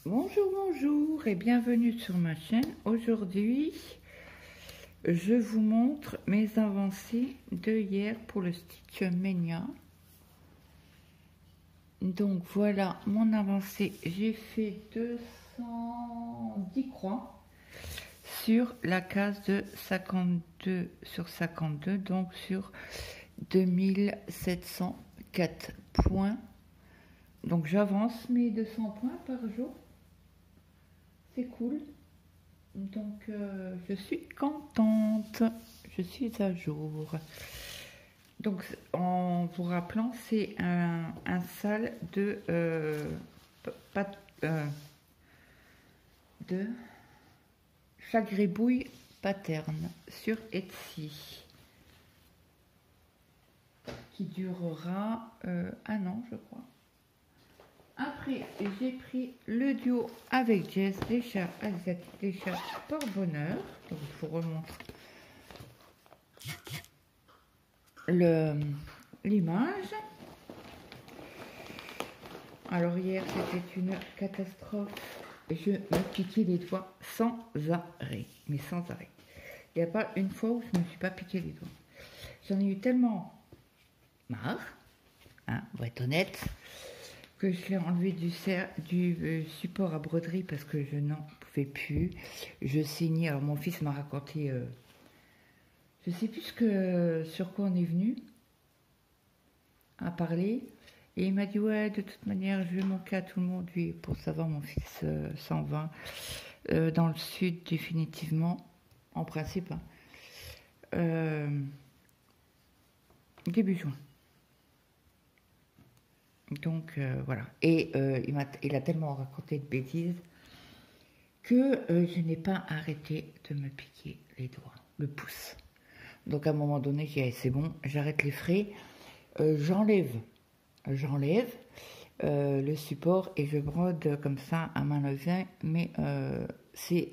Bonjour, bonjour et bienvenue sur ma chaîne. Aujourd'hui, je vous montre mes avancées de hier pour le Stitch Mania. Donc voilà mon avancée. J'ai fait 210 croix sur la case de 52 sur 52, donc sur 2704 points. Donc j'avance mes 200 points par jour. C'est cool. Donc je suis contente. Je suis à jour. Donc en vous rappelant, c'est un sale de Chagribouille Pattern sur Etsy qui durera un an, je crois. Après, j'ai pris le duo avec Jess, les chats asiatiques, les chats porte-bonheur. Donc, je vous remontre l'image. Alors, hier, c'était une catastrophe. Je me piquais les doigts sans arrêt. Mais sans arrêt. Il n'y a pas une fois où je ne me suis pas piqué les doigts. J'en ai eu tellement marre, hein, pour être honnête, que je l'ai enlevé du support à broderie parce que je n'en pouvais plus. Je saignais. Alors mon fils m'a raconté, je sais plus sur quoi on est venu à parler, et il m'a dit ouais, de toute manière je vais manquer à tout le monde. Lui, pour savoir, mon fils s'en va dans le sud définitivement, en principe, hein, début juin. Donc voilà, et il a tellement raconté de bêtises que je n'ai pas arrêté de me piquer les doigts, le pouce. Donc à un moment donné, j'ai dit c'est bon, j'arrête les frais, j'enlève le support et je brode comme ça à main levée, mais c'est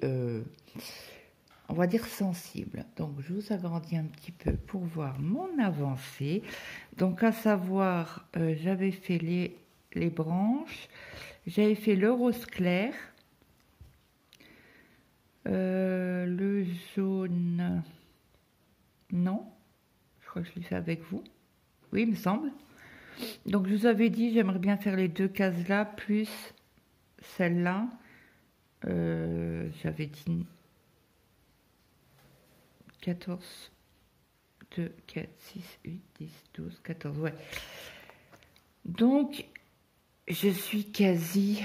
on va dire sensible. Donc je vous agrandis un petit peu pour voir mon avancée. Donc à savoir, j'avais fait les branches, j'avais fait le rose clair, le jaune, non, je crois que je l'ai fait avec vous, oui il me semble. Donc je vous avais dit, j'aimerais bien faire les deux cases là, plus celle-là, j'avais dit 14, 2, 4, 6, 8, 10, 12, 14, ouais. Donc, je suis quasi,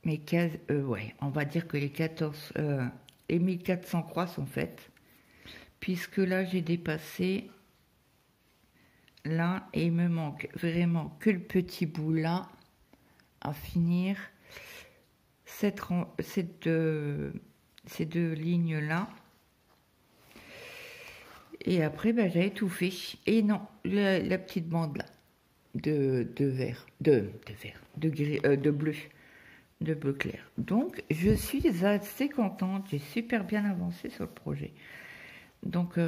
ouais, on va dire que les 14, les 1400 croix sont faites, puisque là, j'ai dépassé là, et il me manque vraiment que le petit bout là, à finir, ces deux lignes là. Et après, ben, j'avais tout fait. Et non, la petite bande là, de bleu clair. Donc, je suis assez contente. J'ai super bien avancé sur le projet. Donc,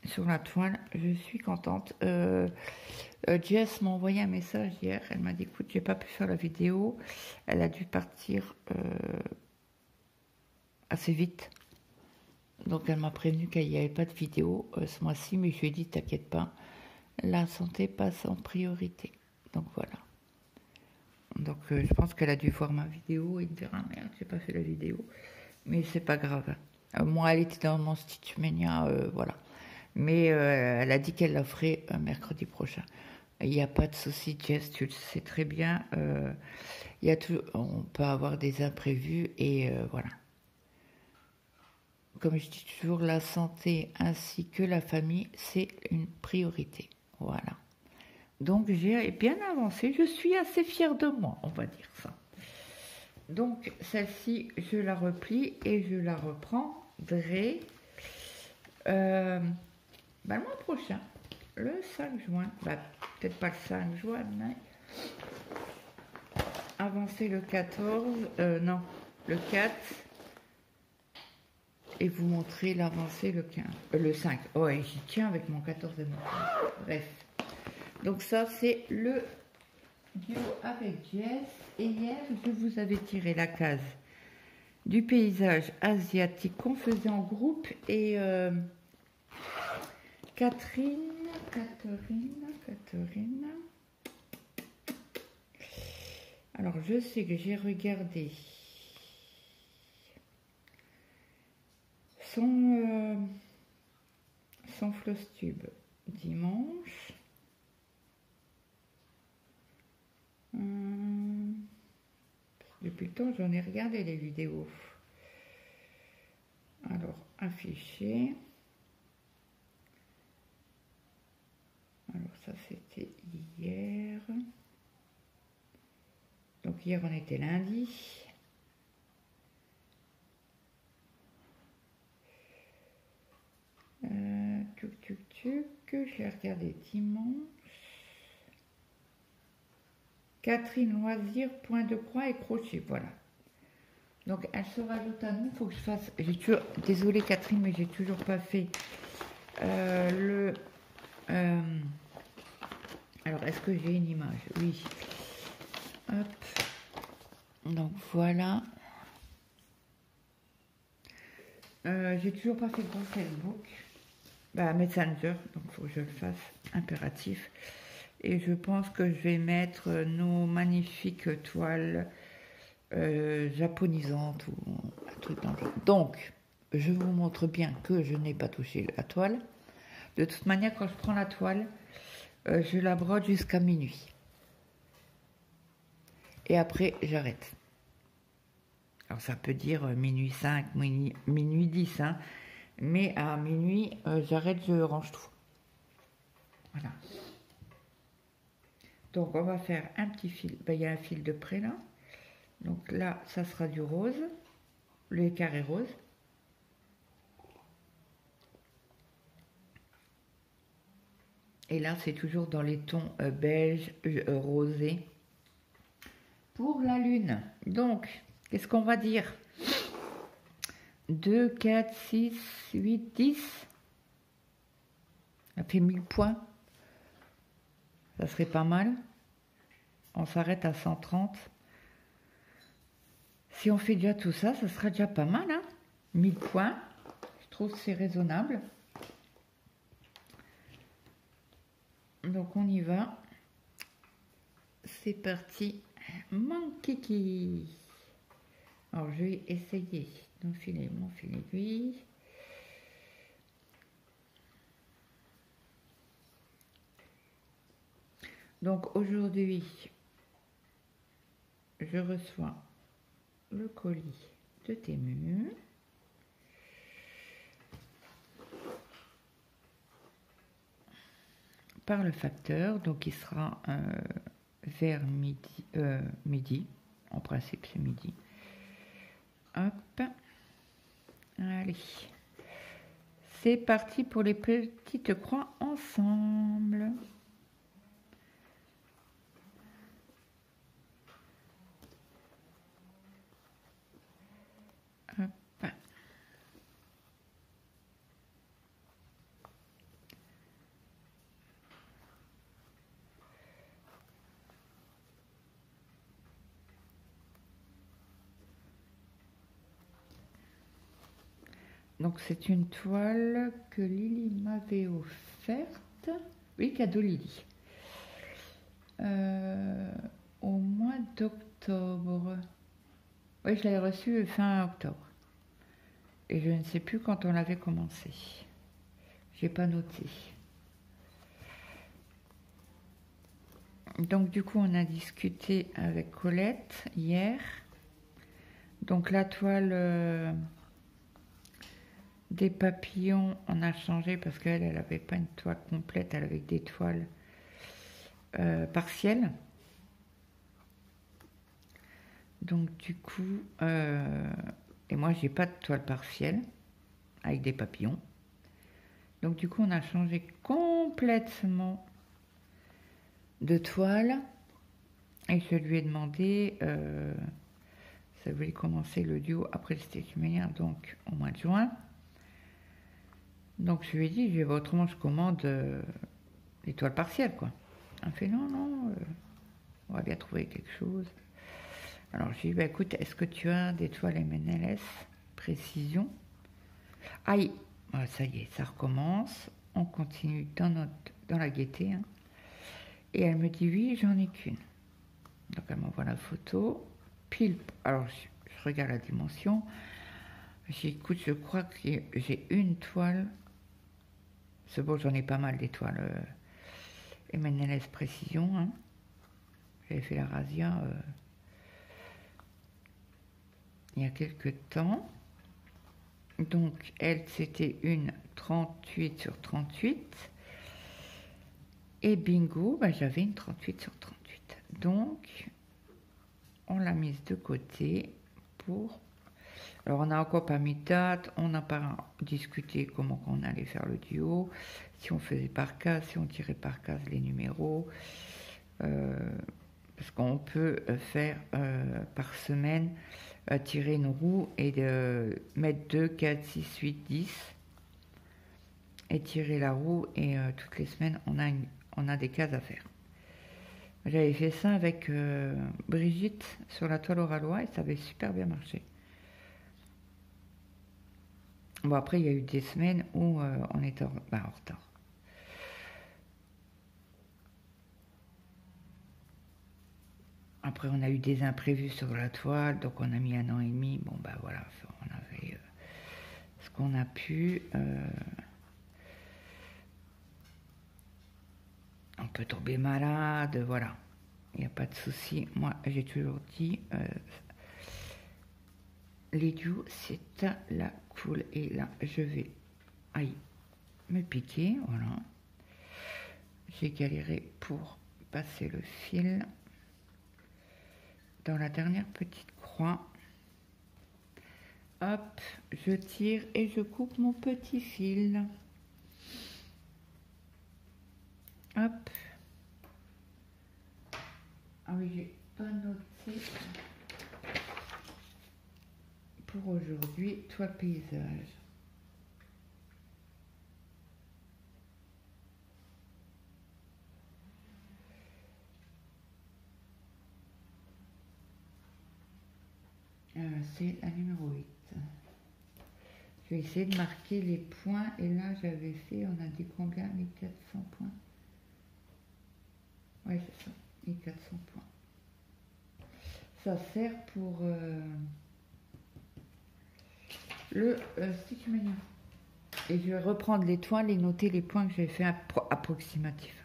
sur la toile, je suis contente. Jess m'a envoyé un message hier. Elle m'a dit, écoute, j'ai pas pu faire la vidéo. Elle a dû partir assez vite. Donc elle m'a prévenu qu'il n'y avait pas de vidéo ce mois-ci, mais je lui ai dit t'inquiète pas, la santé passe en priorité. Donc voilà. Donc je pense qu'elle a dû voir ma vidéo et me dire ah merde, j'ai pas fait la vidéo, mais c'est pas grave. Moi elle était dans mon Stitch Mania, voilà. Mais elle a dit qu'elle la ferait mercredi prochain. Il n'y a pas de souci, Jess, tu le sais très bien. On peut avoir des imprévus et voilà. Comme je dis toujours, la santé ainsi que la famille, c'est une priorité. Voilà. Donc, j'ai bien avancé. Je suis assez fière de moi, on va dire ça. Donc, celle-ci, je la replie et je la reprendrai le mois prochain, le 5 juin. Bah, peut-être pas le 5 juin, mais avancer le 14, non, le 4. Et vous montrer l'avancée le 15, le 5. Ouais, j'y tiens avec mon 14 et mon 15. Bref. Donc ça, c'est le duo avec Jess. Et hier, je vous avais tiré la case du paysage asiatique qu'on faisait en groupe. Et Catherine. Alors, je sais que j'ai regardé son floss tube dimanche. Depuis le temps, j'en ai regardé les vidéos. Alors, affiché. Alors, ça, c'était hier. Donc, hier, on était lundi. J'ai regardé dimanche. Catherine Loisir, point de croix et crochet, voilà. Donc elle se rajoute à nous, il faut que je fasse, désolée Catherine, mais j'ai toujours pas fait alors est-ce que j'ai une image? Oui. Hop. Donc voilà. J'ai toujours pas fait grand Facebook. Messenger, donc il faut que je le fasse, impératif. Et je pense que je vais mettre nos magnifiques toiles japonisantes ou un truc dans le genre. Donc, je vous montre bien que je n'ai pas touché la toile. De toute manière, quand je prends la toile, je la brode jusqu'à minuit. Et après, j'arrête. Alors, ça peut dire minuit 5, minuit 10, hein. Mais à minuit, j'arrête, je range tout. Voilà. Donc, on va faire un petit fil. Il y a un fil de près là. Donc là, ça sera du rose, le carré rose. Et là, c'est toujours dans les tons beige, rosé. Pour la lune. Donc, qu'est-ce qu'on va dire? 2, 4, 6, 8, 10. Ça fait 1000 points. Ça serait pas mal. On s'arrête à 130. Si on fait déjà tout ça, ça sera déjà pas mal. Hein, 1000 points. Je trouve que c'est raisonnable. Donc on y va. C'est parti. Mon kiki. Alors je vais essayer d'enfiler mon fil aiguille. Donc aujourd'hui, je reçois le colis de Temu. Par le facteur, donc il sera vers midi. En principe, c'est midi. Hop. Allez. C'est parti pour les petites croix ensemble. Hop. Donc c'est une toile que Lily m'avait offerte. Oui, cadeau Lily. Au mois d'octobre. Oui, je l'avais reçue fin octobre. Et je ne sais plus quand on l'avait commencé. J'ai pas noté. Donc du coup, on a discuté avec Colette hier. Donc la toile des papillons, on a changé parce qu'elle n'avait pas une toile complète, elle avait des toiles partielles. Donc du coup, et moi j'ai pas de toile partielle avec des papillons. Donc du coup, on a changé complètement de toile et je lui ai demandé, ça voulait commencer le duo après le Stitch Mania, donc au mois de juin. Donc je lui ai dit, autrement je commande les toiles partielles quoi. Elle fait non. On va bien trouver quelque chose. Alors j'ai dit, bah, écoute, est-ce que tu as des toiles MNLS précision? Aïe, ah, ça y est, ça recommence. On continue dans la gaieté. Hein. Et elle me dit, oui, j'en ai qu'une. Donc elle m'envoie la photo. Pile, alors je regarde la dimension. J'écoute, je crois que j'ai une toile. C'est bon, j'en ai pas mal des toiles MNLS précision. Hein. J'avais fait la razzia il y a quelques temps. Donc, elle, c'était une 38 sur 38. Et bingo, bah, j'avais une 38 sur 38. Donc, on l'a mise de côté pour... Alors, on n'a encore pas mis de date, on n'a pas discuté comment on allait faire le duo, si on faisait par case, si on tirait par case les numéros. Parce qu'on peut faire par semaine tirer une roue et mettre 2, 4, 6, 8, 10 et tirer la roue et toutes les semaines on a des cases à faire. J'avais fait ça avec Brigitte sur la toile Oralois et ça avait super bien marché. Bon, après il y a eu des semaines où on était en retard. Après, on a eu des imprévus sur la toile, donc on a mis 1 an et demi. Bon, bah voilà, on avait ce qu'on a pu. On peut tomber malade, voilà. Il n'y a pas de souci. Moi, j'ai toujours dit, les duos, c'est la cool. Et là, je vais me piquer, voilà. J'ai galéré pour passer le fil dans la dernière petite croix. Hop, je tire et je coupe mon petit fil. Hop. Ah oui, j'ai pas noté pour aujourd'hui, toile paysage. C'est la numéro 8. Je vais essayer de marquer les points. Et là, j'avais fait, on a dit combien? 1400 points. Ouais, c'est ça, 1400 points. Ça sert pour le Stitch Mania. Et je vais reprendre les toiles et noter les points que j'ai fait approximatifs.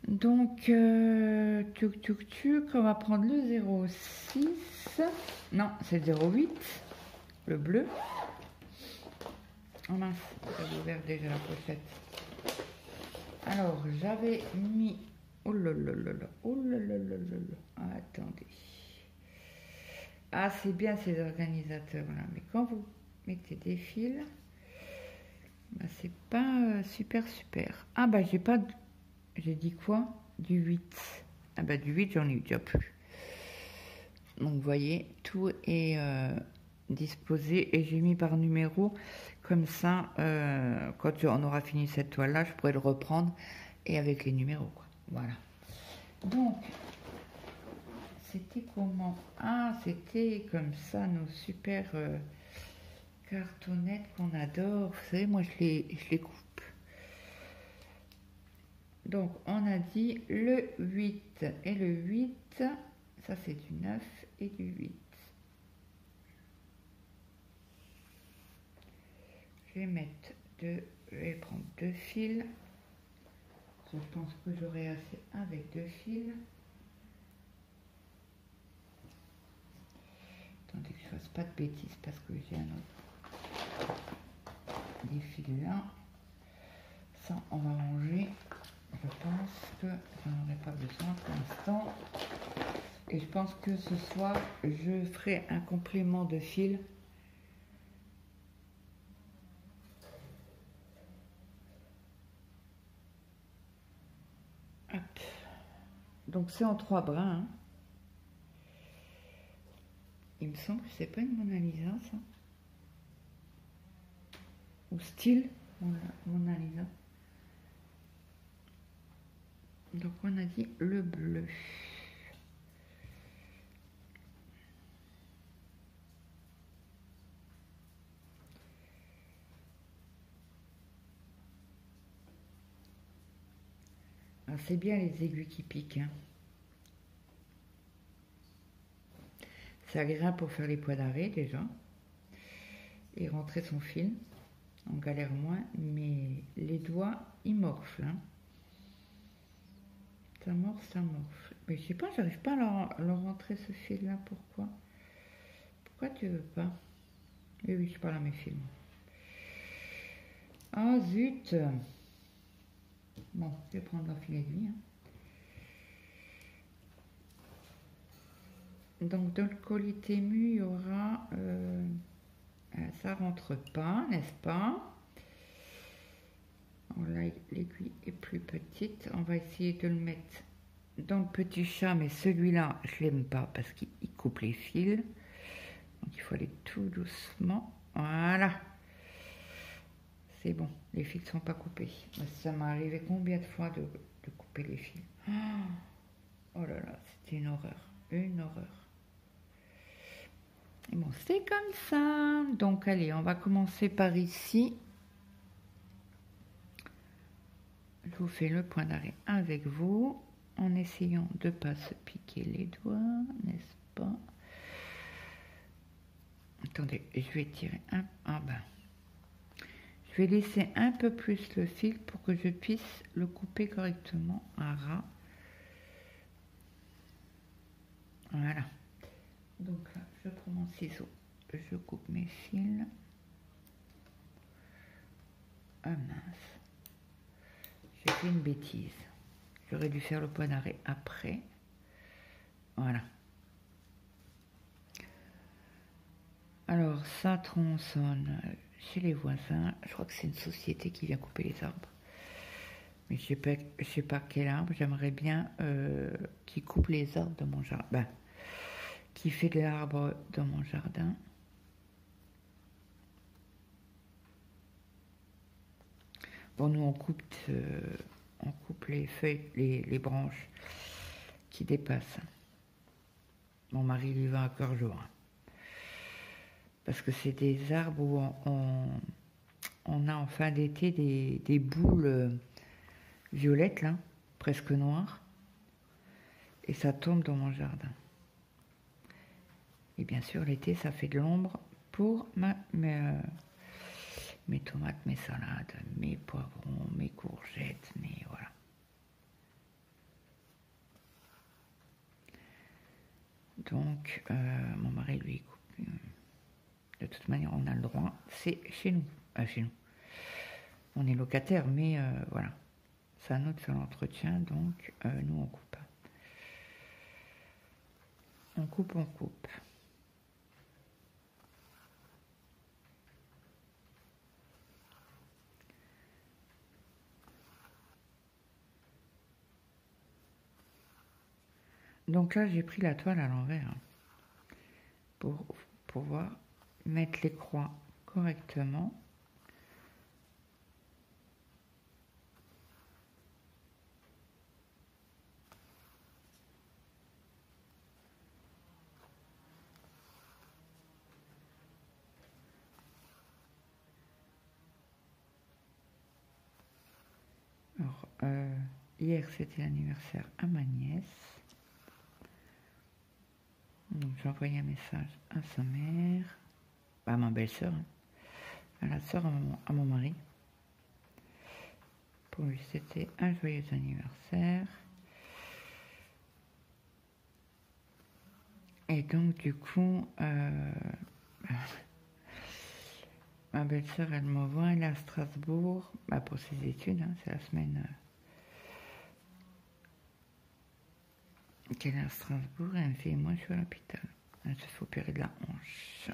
Donc, on va prendre le 06. Non, c'est le 08, le bleu. Oh mince, j'avais ouvert déjà la pochette. Alors, j'avais mis... Oh là là là là, oh là là là là là. Attendez. Ah, c'est bien ces organisateurs-là. Mais quand vous mettez des fils, bah, c'est pas super. Ah, bah, j'ai pas... J'ai dit quoi? Du 8. Ah, bah, du 8, j'en ai eu déjà plus. Donc, vous voyez, tout est disposé et j'ai mis par numéro. Comme ça, quand on aura fini cette toile-là, je pourrai le reprendre et avec les numéros, quoi. Voilà. Donc, c'était comment? Ah, c'était comme ça, nos super cartonnettes qu'on adore. Vous savez, moi, je les coupe. Donc, on a dit le 8. Et le 8, ça, c'est du 9 et du 8. Je vais prendre 2 fils. Je pense que j'aurai assez avec 2 fils. Attendez que je fasse pas de bêtises parce que j'ai un autre. Des fils là. Ça, on va ranger. Je pense que j'en aurai pas besoin pour l'instant. Et je pense que ce soir, je ferai un complément de fil. Hop. Donc c'est en 3 brins. Hein. Il me semble que c'est pas une Mona Lisa, ça. Ou style Mona Lisa. Donc on a dit le bleu. C'est bien les aiguilles qui piquent. Hein. C'est agréable pour faire les poids d'arrêt déjà. Et rentrer son fil. On galère moins, mais les doigts, ils morflent. Hein. Ça morfle, ça morfle. Mais je sais pas, j'arrive pas à leur rentrer ce fil-là. Pourquoi? Pourquoi tu veux pas? Oui, oui, je parle à mes fils. Ah, zut! Bon, je vais prendre un fil aiguille. Hein. Donc, dans le colis Tému, il y aura... ça rentre pas, n'est-ce pas? Là, l'aiguille est plus petite. On va essayer de le mettre dans le petit chat, mais celui-là, je l'aime pas parce qu'il coupe les fils. Donc, il faut aller tout doucement. Voilà. C'est bon, les fils ne sont pas coupés. Ça m'est arrivé combien de fois de couper les fils? Oh là là, c'était une horreur. Une horreur. Et bon, c'est comme ça. Donc, allez, on va commencer par ici. Je vous fais le point d'arrêt avec vous, en essayant de ne pas se piquer les doigts, n'est-ce pas? Attendez, je vais tirer un... Ah ben... Je vais laisser un peu plus le fil pour que je puisse le couper correctement à ras. Voilà. Donc là, je prends mon ciseau, je coupe mes fils. Ah mince. J'ai fait une bêtise. J'aurais dû faire le point d'arrêt après. Voilà. Alors, ça tronçonne chez les voisins. Je crois que c'est une société qui vient couper les arbres. Mais je sais pas quel arbre. J'aimerais bien qui coupe les arbres de mon jardin. Ben, qui fait de l'arbre dans mon jardin. Bon, nous, on coupe les feuilles, les branches qui dépassent. Mon mari lui va à cœur jour. Parce que c'est des arbres où on a en fin d'été des boules violettes, là, presque noires. Et ça tombe dans mon jardin. Et bien sûr, l'été, ça fait de l'ombre pour mes tomates, mes salades, mes poivrons, mes courgettes, mes... Voilà. Donc, mon mari, lui, coupe. De toute manière, on a le droit. C'est chez nous. Chez nous. On est locataire, mais voilà. C'est à nous de faire l'entretien, donc nous, on coupe. On coupe, on coupe. Donc là, j'ai pris la toile à l'envers hein, pour pouvoir mettre les croix correctement. Alors, hier, c'était l'anniversaire à ma nièce. Donc, j'ai envoyé un message à sa mère, à ma belle-sœur, hein, à la sœur à mon mari. Pour lui, c'était un joyeux anniversaire. Et donc, du coup, ma belle-sœur, elle m'envoie, elle est à Strasbourg, pour ses études, hein, c'est la semaine qu'elle est à Strasbourg, et elle me fait, moi je suis à l'hôpital. Elle se fait opérer de la hanche.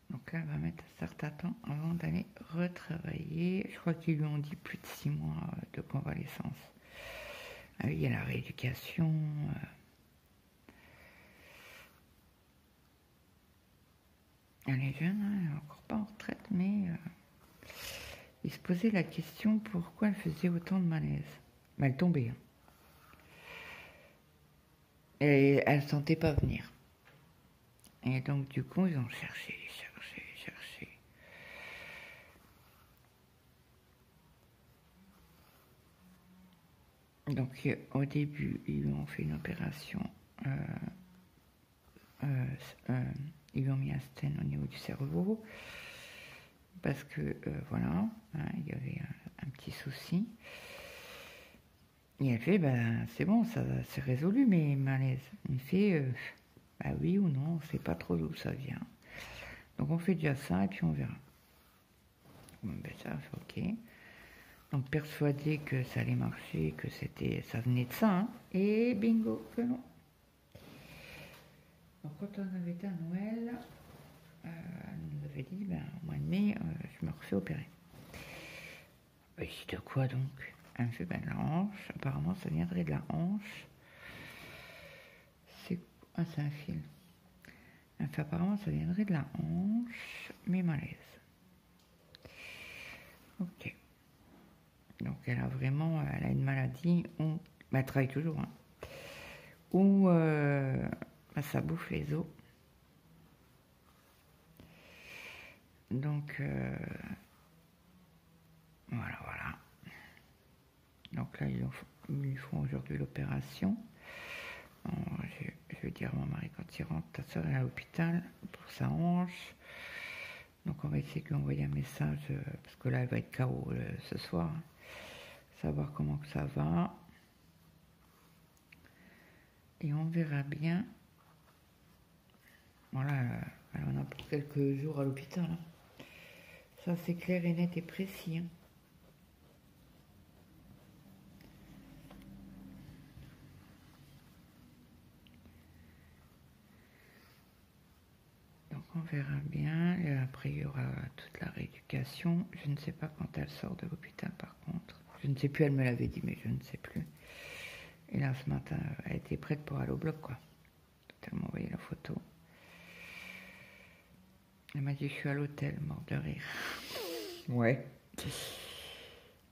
Donc là, elle va mettre un certain temps avant d'aller retravailler. Je crois qu'ils lui ont dit plus de 6 mois de convalescence. Ah oui, il y a la rééducation. Elle est jeune, hein, elle n'est encore pas en retraite, mais il se posait la question pourquoi elle faisait autant de malaise. Mais elle tombait. Hein. Et elle ne sentait pas venir. Et donc, du coup, ils ont cherché. Donc, au début, ils lui ont fait une opération. Ils lui ont mis un stent au niveau du cerveau. Parce que, voilà, hein, il y avait un petit souci. Et elle fait, ben, c'est bon, ça c'est résolu, mes malaises. Il fait, bah oui ou non, on ne sait pas trop d'où ça vient. Donc, on fait déjà ça et puis on verra. Bon, ben, ça, ok. Donc persuadé que ça allait marcher, que ça venait de ça, hein. Et bingo, que non. Donc quand on avait été à Noël, elle nous avait dit, ben, au mois de mai, je me refais opérer. Ben, je dis de quoi donc? Elle me fait, ben, la hanche, apparemment ça viendrait de la hanche. C'est un fil. Elle me fait, apparemment ça viendrait de la hanche, mais malaise. Ok. Donc elle a vraiment, elle a une maladie, elle travaille toujours, hein, où ça bouffe les os. Donc voilà. Donc là ils lui font aujourd'hui l'opération. Je vais dire à mon mari quand il rentre, ta soeur est à l'hôpital pour sa hanche. Donc on va essayer de lui envoyer un message, parce que là elle va être KO ce soir. Savoir comment que ça va. Et on verra bien. Voilà, elle en a pour quelques jours à l'hôpital. Hein. Ça c'est clair et net et précis. Hein. Donc on verra bien. Et après il y aura toute la rééducation. Je ne sais pas quand elle sort de l'hôpital par contre. Je ne sais plus, elle me l'avait dit, mais je ne sais plus. Et là ce matin, elle était prête pour aller au bloc, quoi. Elle m'a envoyé la photo. Elle m'a dit, je suis à l'hôtel, mort de rire. Ouais.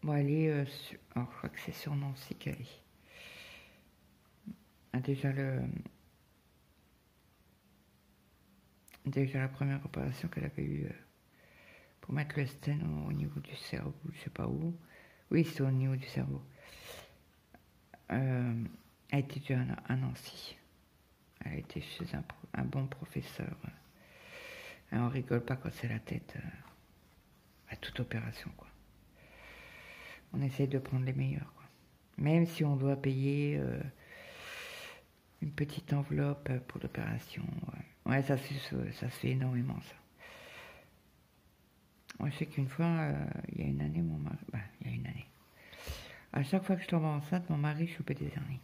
Bon, elle est, alors, je crois que c'est sur Nancy qu'elle est. Déjà la première opération qu'elle avait eue pour mettre le stent au niveau du cerveau, je sais pas où. Oui, c'est au niveau du cerveau. Elle était déjà à Nancy. Elle était chez un bon professeur. On rigole pas quand c'est la tête à toute opération, quoi. On essaye de prendre les meilleurs, quoi. Même si on doit payer une petite enveloppe pour l'opération. Ouais, ça se fait énormément, ça. Moi, je sais qu'une fois, il y a une année, mon mari... il y a une année. À chaque fois que je tombe enceinte, mon mari chopait des hernies.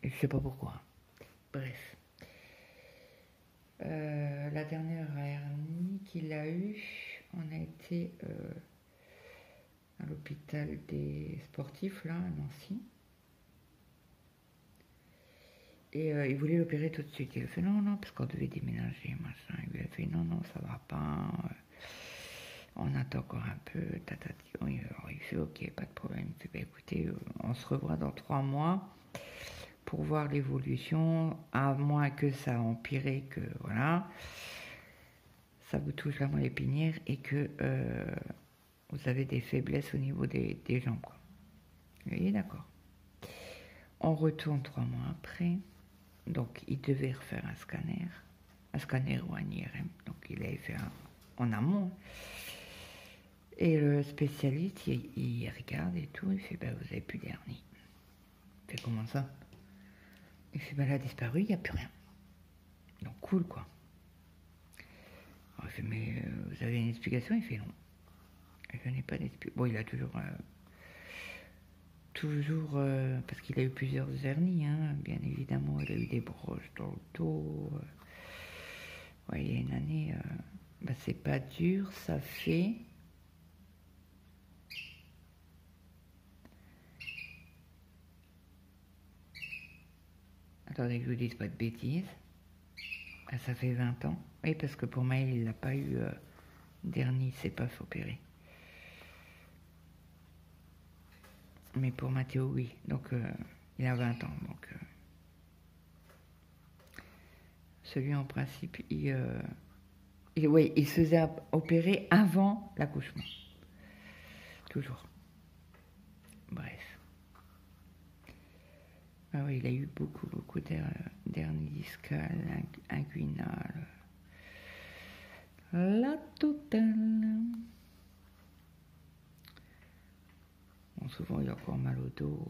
Et je sais pas pourquoi. Bref. La dernière hernie qu'il a eue, on a été à l'hôpital des sportifs, là, à Nancy. Et il voulait l'opérer tout de suite. Il a fait non, parce qu'on devait déménager, machin. Il lui a fait non, ça va pas. On attend encore un peu. Tatati. Il fait ok, pas de problème. Il fait bah, écoutez, on se revoit dans 3 mois pour voir l'évolution, à moins que ça a empiré, que voilà, ça vous touche la moelle épinière et que vous avez des faiblesses au niveau des jambes. Quoi. Vous voyez, d'accord. On retourne 3 mois après. Donc, il devait refaire un scanner ou un IRM. Donc, il avait fait en amont. Et le spécialiste, il regarde et tout. Il fait, vous avez plus d'hernie. Il fait, comment ça? Il fait, elle a disparu, il n'y a plus rien. Donc, cool, quoi. Alors, il fait, mais vous avez une explication? Il fait, non. Je n'ai pas d'explication. Bon, il a toujours... parce qu'il a eu plusieurs hernies, hein, bien évidemment, il a eu des broches dans le dos. Ouais, il y a une année, c'est pas dur, ça fait... Attendez que je vous dise pas de bêtises. Ah, ça fait 20 ans. Oui, parce que pour Maël, il n'a pas eu dernier, il s'est pas fait opérer. Mais pour Mathéo, oui. Donc, il a 20 ans. Donc, celui, en principe, oui, il se faisait opérer avant l'accouchement. Toujours. Bref. Ah oui, il a eu beaucoup d'hernie discale, inguinale. La totale. Bon, souvent, il a encore mal au dos.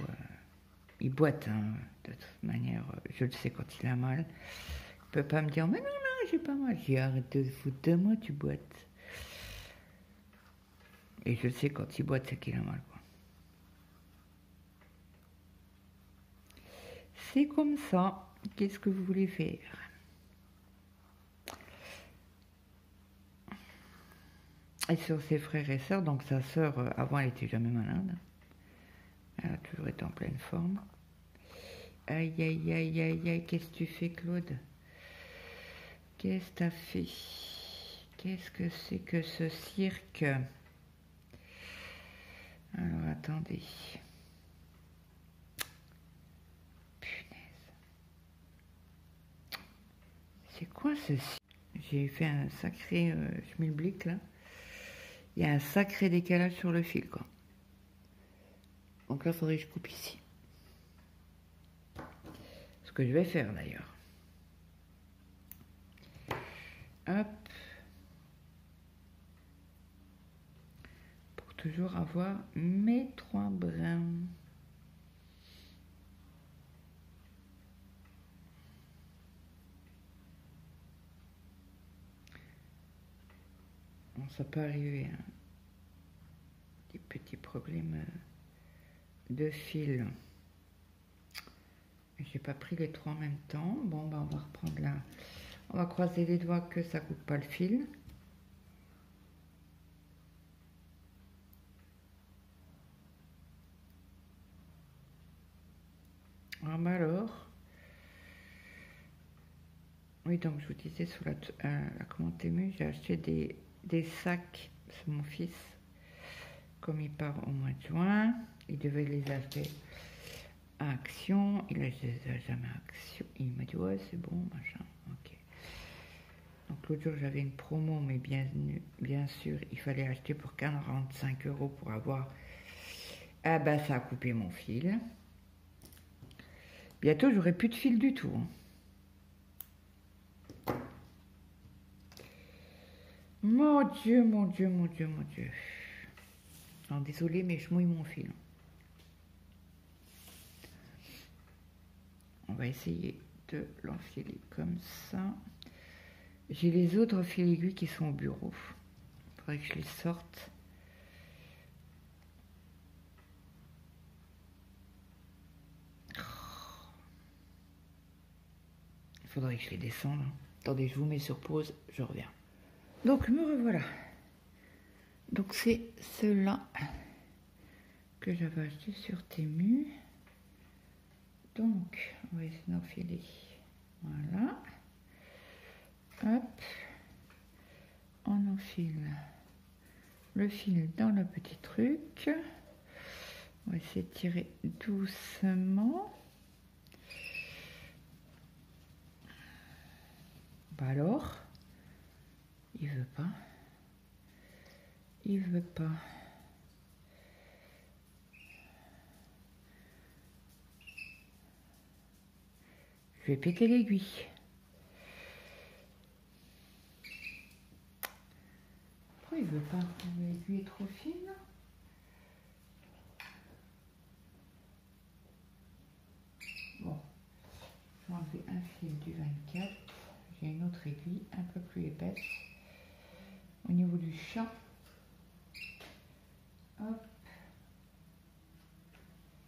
Il boite, hein, de toute manière. Je le sais quand il a mal. Il ne peut pas me dire, mais non, j'ai pas mal. J'ai arrête de foutre de moi, tu boites. Et je le sais quand il boite, c'est qu'il a mal, quoi. C'est comme ça. Qu'est-ce que vous voulez faire? Et sur ses frères et sœurs, donc sa sœur, avant, elle était jamais malade. Elle a toujours été en pleine forme. Aïe, aïe, aïe, aïe, aïe, qu'est-ce que tu fais, Claude? Qu'est-ce que t'as fait? Qu'est-ce que c'est que ce cirque? Alors, attendez. Punaise. C'est quoi ceci? J'ai fait un sacré schmilblick, là. Il y a un sacré décalage sur le fil, quoi. Donc là, il faudrait que je coupe ici. Ce que je vais faire, d'ailleurs. Hop. Pour toujours avoir mes 3 brins. Bon, ça peut arriver, hein. Des petits problèmes de fil. J'ai pas pris les 3 en même temps. Bon, bah, on va reprendre là. On va croiser les doigts que ça coupe pas le fil. Ah bah alors. Oui, donc je vous disais sur la commande Temu, j'ai acheté des sacs sur mon fils. Comme il part au mois de juin, il devait les acheter à Action. Il les a jamais à Action. Il m'a dit ouais, c'est bon, machin. Ok. Donc l'autre jour j'avais une promo, mais bien sûr, il fallait acheter pour 45 € pour avoir. Ah bah ça a coupé mon fil. Bientôt j'aurai plus de fil du tout. Mon Dieu, mon Dieu, mon Dieu, mon Dieu. Alors désolé, mais je mouille mon fil. On va essayer de l'enfiler comme ça. J'ai les autres fils aiguilles qui sont au bureau. Il faudrait que je les sorte. Il faudrait que je les descende. Attendez, je vous mets sur pause, je reviens. Donc me revoilà. Donc c'est ceux-là que j'avais acheté sur Temu. Donc on va essayer d'enfiler. Voilà. Hop. On enfile le fil dans le petit truc. On va essayer de tirer doucement. Bah alors, il veut pas. Il veut pas. Je vais péter l'aiguille. Pourquoi il veut pas? L'aiguille est trop fine. Bon, je vais enlever un fil du 24. J'ai une autre aiguille un peu plus épaisse. Au niveau du chat. Hop.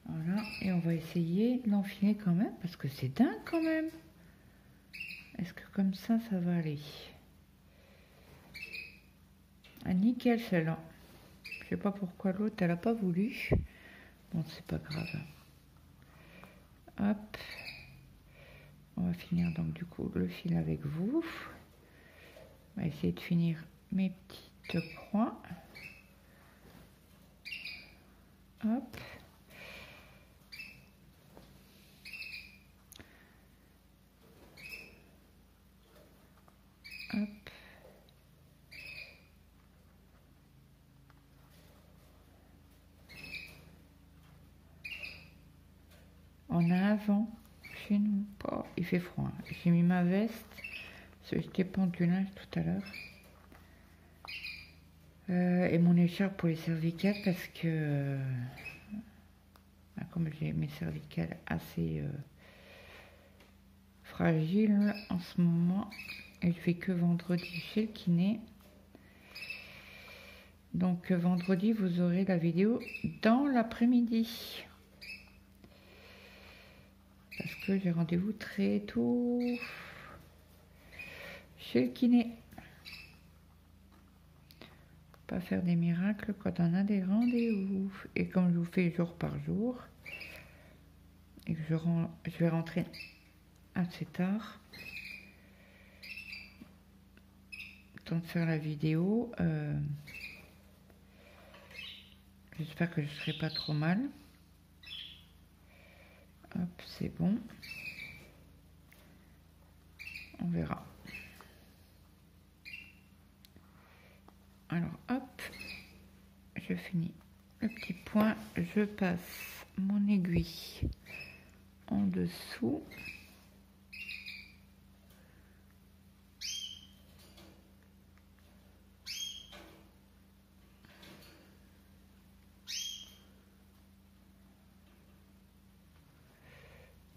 Voilà, et on va essayer de l'enfiler quand même, parce que c'est dingue quand même. Est-ce que comme ça va aller? Ah, nickel celle-là. Je sais pas pourquoi l'autre, elle a pas voulu. Bon, c'est pas grave. Hop. On va finir donc du coup le fil avec vous. On va essayer de finir mes petites croix. Hop. Hop. On a un vent chez nous. Oh, il fait froid. J'ai mis ma veste. J'étais pendu linge tout à l'heure. Et mon écharpe pour les cervicales parce que comme j'ai mes cervicales assez fragiles en ce moment et je vais que vendredi chez le kiné. Donc vendredi vous aurez la vidéo dans l'après-midi parce que j'ai rendez-vous très tôt chez le kiné. Pas faire des miracles quand on a des rendez-vous. Et comme je vous fais jour par jour, et que je vais rentrer assez tard, temps de faire la vidéo, j'espère que je ne serai pas trop mal. Hop, c'est bon. On verra. Alors, hop, je finis le petit point. Je passe mon aiguille en dessous.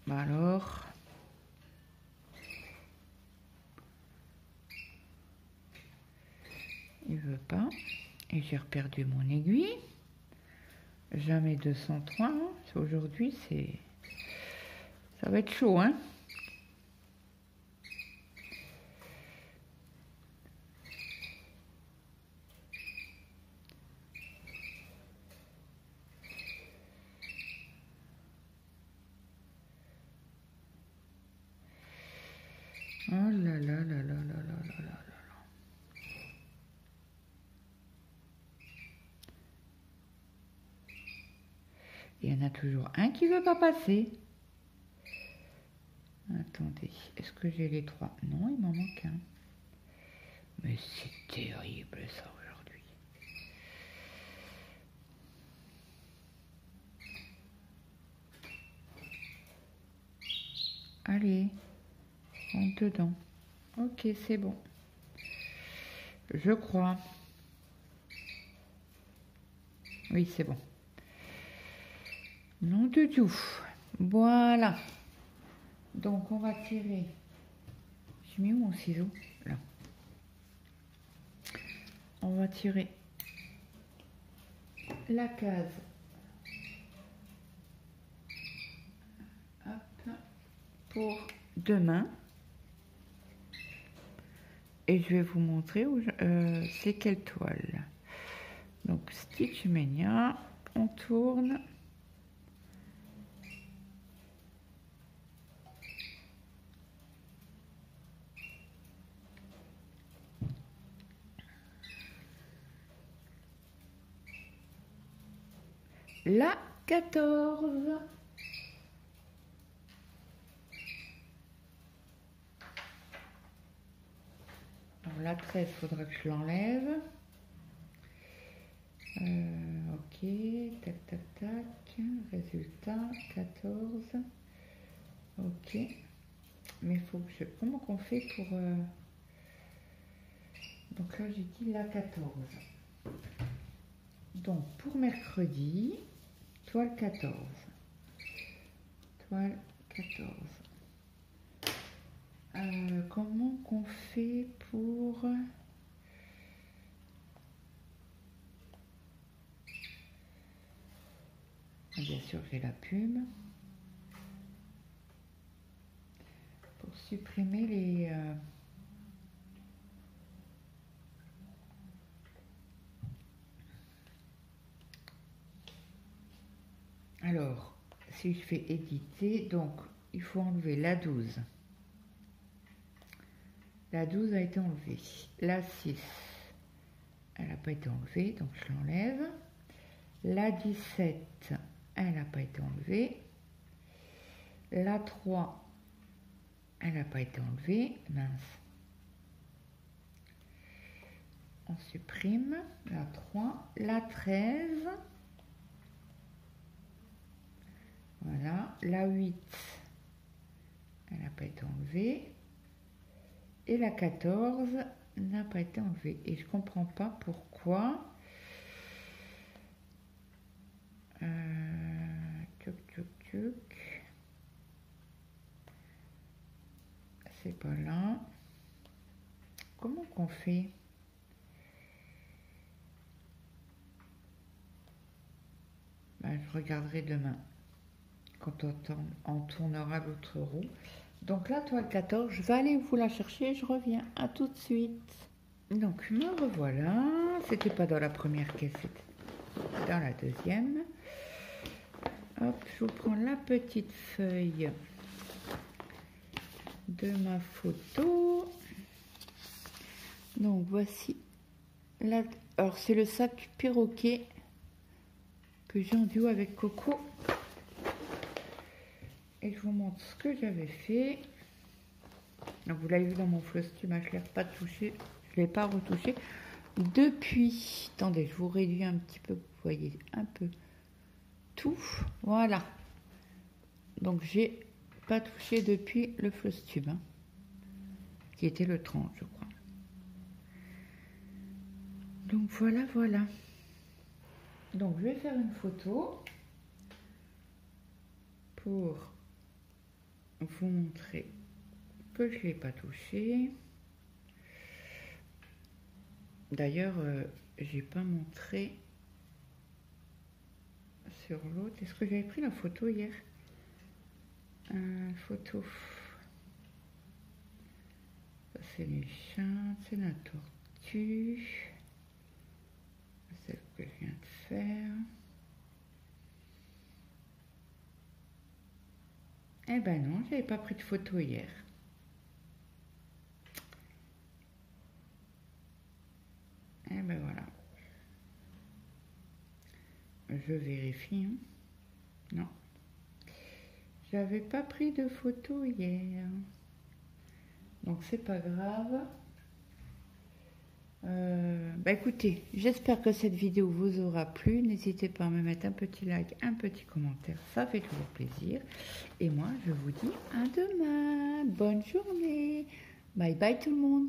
Bah alors, il veut pas. Et j'ai reperdu mon aiguille. Jamais 203. Hein. Aujourd'hui, ça va être chaud, hein. Oh là là là là là là là là là. Il y en a toujours un qui veut pas passer. Attendez, est-ce que j'ai les trois? Non, il m'en manque un. Mais c'est terrible ça aujourd'hui. Allez, rentre dedans. Ok, c'est bon. Je crois. Oui, c'est bon. Non du tout. Voilà. Donc, on va tirer. J'ai mis où mon ciseau? Là. On va tirer la case. Hop. Pour demain. Et je vais vous montrer où c'est quelle toile. Donc, Stitch Mania. On tourne. La 14. Alors la 13, il faudra que je l'enlève. Ok, tac, tac, tac. Résultat, 14. Ok. Mais il faut que je... Comment qu'on fait pour... Donc là, j'ai dit la 14. Donc, pour mercredi, toile 14. Toile 14. Comment qu'on fait pour... Bien sûr, j'ai la pub. Pour supprimer les... Alors, si je fais éditer, donc il faut enlever la 12. La 12 a été enlevée. La 6, elle n'a pas été enlevée, donc je l'enlève. La 17, elle n'a pas été enlevée. La 3, elle n'a pas été enlevée. Mince. On supprime la 3. La 13. Voilà. La 8, elle n'a pas été enlevée. Et la 14 n'a pas été enlevée. Et je ne comprends pas pourquoi. Tchouk, tchouk, tchouk. C'est pas là. Comment qu'on fait? Ben, je regarderai demain. Quand on tournera l'autre roue. Donc la toile 14, je vais aller vous la chercher, je reviens, à tout de suite. Donc me revoilà, c'était pas dans la première caisse, c'était dans la deuxième. Hop, je vous prends la petite feuille de ma photo. Donc voici, alors c'est le sac perroquet que j'ai en duo avec Coco. Et je vous montre ce que j'avais fait. Donc vous l'avez vu dans mon floss-tube, je ne l'ai pas touché, je ne l'ai pas retouché. Depuis, attendez, je vous réduis un petit peu, vous voyez un peu tout. Voilà. Donc j'ai pas touché depuis le floss-tube, hein, qui était le 30, je crois. Donc voilà, voilà. Donc je vais faire une photo pour vous montrer que je ne l'ai pas touché. D'ailleurs, j'ai pas montré sur l'autre. Est-ce que j'avais pris la photo hier? Photo. Ça c'est les chats, c'est la tortue. Celle que je viens de faire. Eh ben non, j'avais pas pris de photo hier. Eh ben voilà. Je vérifie. Hein. Non. J'avais pas pris de photo hier. Donc c'est pas grave. Bah écoutez, j'espère que cette vidéo vous aura plu. N'hésitez pas à me mettre un petit like, un petit commentaire. Ça fait toujours plaisir. Et moi, je vous dis à demain. Bonne journée. Bye bye tout le monde.